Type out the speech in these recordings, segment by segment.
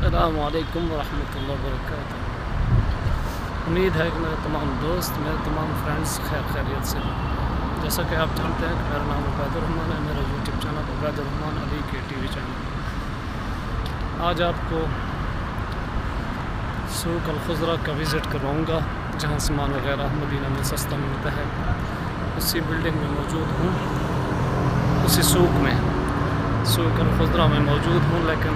अस्सलामु अलैकुम वरहमतुल्लाहि वबरकातुहू। उम्मीद है कि मेरे तमाम दोस्त, मेरे तमाम फ्रेंड्स खैरियत से। जैसा कि आप जानते हैं कि मेरा नाम उबैदुर्रहमान है, मेरा यूट्यूब चैनल उबैदुर्रहमान अली के टीवी चैनल। आज आपको सूक अल-खुज़रा का विज़िट करवाऊँगा, जहाँ सामान वगैरह मदीना में सस्ता मिलता है। उसी बिल्डिंग में मौजूद हूँ, उसी सूक अल-खुज़रा में मौजूद हूँ। लेकिन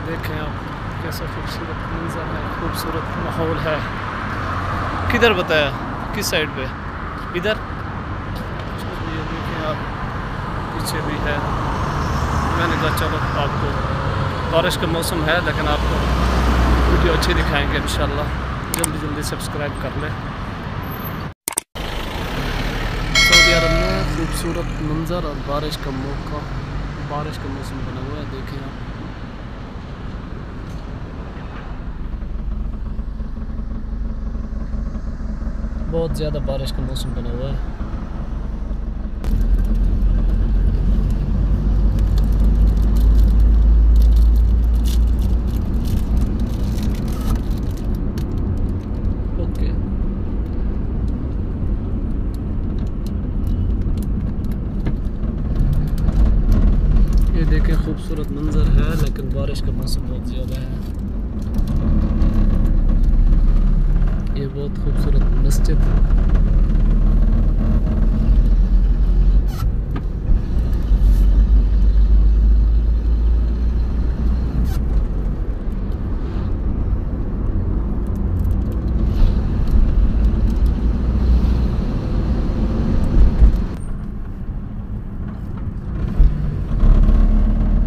देखें आप कैसा खूबसूरत मंजर है, खूबसूरत माहौल है। किधर बताया, किस साइड पे? इधर। ये देखें आप, पीछे भी है। मैंने कहा चलो आपको, बारिश का मौसम है लेकिन आपको वीडियो अच्छी दिखाएंगे इंशाल्लाह। जल्दी सब्सक्राइब कर लें। सऊदी अरब में खूबसूरत मंजर और बारिश का मौसम बना हुआ है। देखें आप, बहुत ज़्यादा बारिश का मौसम बना हुआ है। ओके, ये देखें खूबसूरत मंजर है लेकिन बारिश का मौसम बहुत ज़्यादा है। ये बहुत खूबसूरत मस्जिद,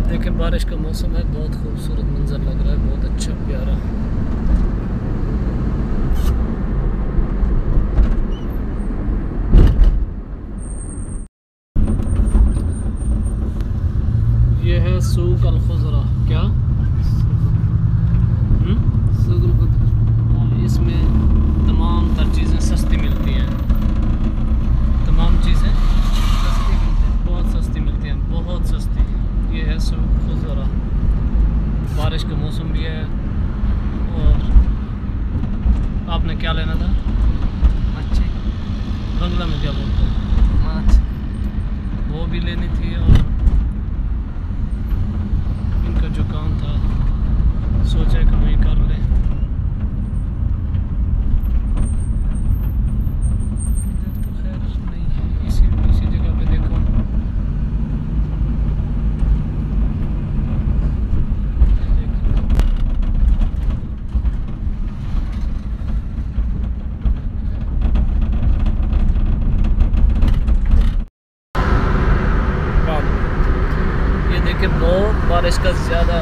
देखें बारिश का मौसम है, बहुत खूबसूरत मंजर लग रहा है, बहुत अच्छा प्यारा। ये है सूक अल-खुज़रा। क्या सूक अल-खुज़रा? इसमें तमाम तर चीज़ें सस्ती मिलती हैं, तमाम चीज़ें सस्ती मिलती हैं, बहुत सस्ती मिलती हैं, बहुत सस्ती। ये है सूक अल-खुज़रा। बारिश का मौसम भी है। और आपने क्या लेना था? मच्छी। बंगला में क्या बोलते हैं? माछ। वो भी लेनी थी और इनका जो काम था सोचा कि वही कर लें। इधर तो खैर नहीं है, इसी जगह पे देखो। ये देखिए, बहुत बारिश का ज़्यादा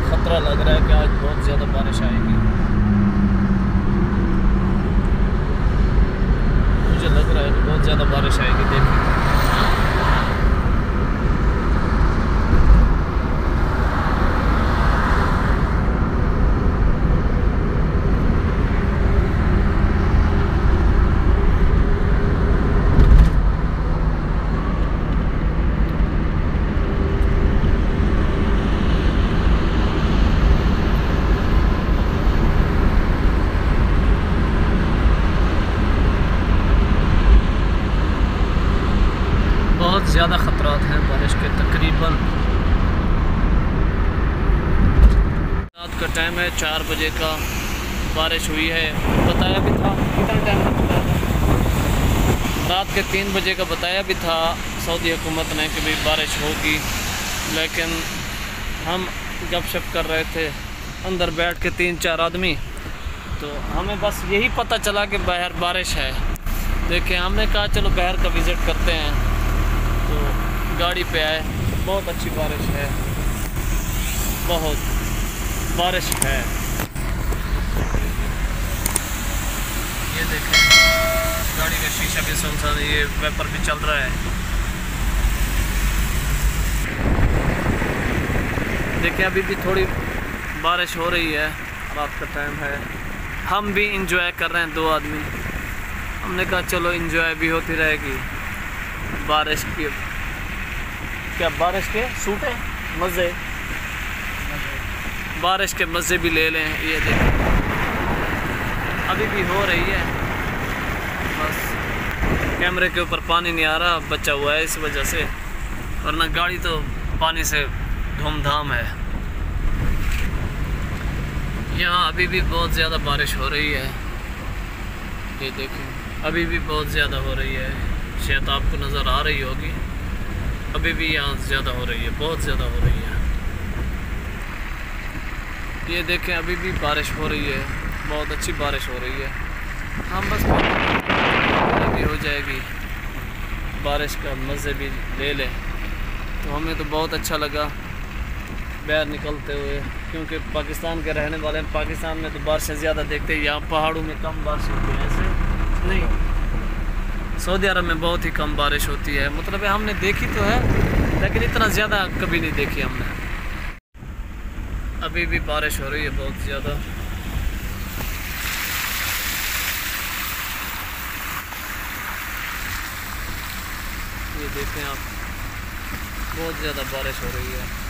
ख़तरा लग रहा है कि आज बहुत ज़्यादा बारिश आएगी। मुझे लग रहा है कि बहुत ज़्यादा बारिश आएगी। देखिए बहुत ज़्यादा ख़तरात हैं बारिश के। तकरीबन रात का टाइम है, 4 बजे का बारिश हुई है। बताया भी था, कितना टाइम बताया था? रात के 3 बजे का बताया भी था सऊदी हुकूमत ने कि भाई बारिश होगी। लेकिन हम गपशप कर रहे थे अंदर बैठ के 3-4 आदमी, तो हमें बस यही पता चला कि बाहर बारिश है। देखिए, हमने कहा चलो बाहर का विज़िट करते हैं, तो गाड़ी पे आए। बहुत अच्छी बारिश है, बहुत बारिश है। ये देखें, गाड़ी का शीशा भी सुनसान, ये वेपर भी चल रहा है। देखिए, अभी भी थोड़ी बारिश हो रही है, रात का टाइम है। हम भी इंजॉय कर रहे हैं, 2 आदमी। हमने कहा चलो इंजॉय भी होती रहेगी बारिश की। क्या बारिश के सूटे मज़े बारिश के मज़े भी ले लें। ये देखें अभी भी हो रही है, बस कैमरे के ऊपर पानी नहीं आ रहा, बचा हुआ है इस वजह से, वरना गाड़ी तो पानी से धूमधाम है। यहाँ अभी भी बहुत ज़्यादा बारिश हो रही है। ये देखें अभी भी बहुत ज़्यादा हो रही है, शायद आपको नज़र आ रही होगी। अभी भी यहाँ ज़्यादा हो रही है, बहुत ज़्यादा हो रही है। ये देखें अभी भी बारिश हो रही है, बहुत अच्छी बारिश हो रही है। हम बस अभी हो जाएगी, बारिश का मज़े भी ले लें। तो हमें तो बहुत अच्छा लगा बाहर निकलते हुए, क्योंकि पाकिस्तान के रहने वाले हैं। पाकिस्तान में तो बारिशें ज़्यादा देखते हैं, यहाँ पहाड़ों में कम बारिश होती है। ऐसे नहीं, सऊदी अरब में बहुत ही कम बारिश होती है। मतलब हमने देखी तो है, लेकिन इतना ज़्यादा कभी नहीं देखी हमने। अभी भी बारिश हो रही है बहुत ज़्यादा। ये देखें आप, बहुत ज़्यादा बारिश हो रही है।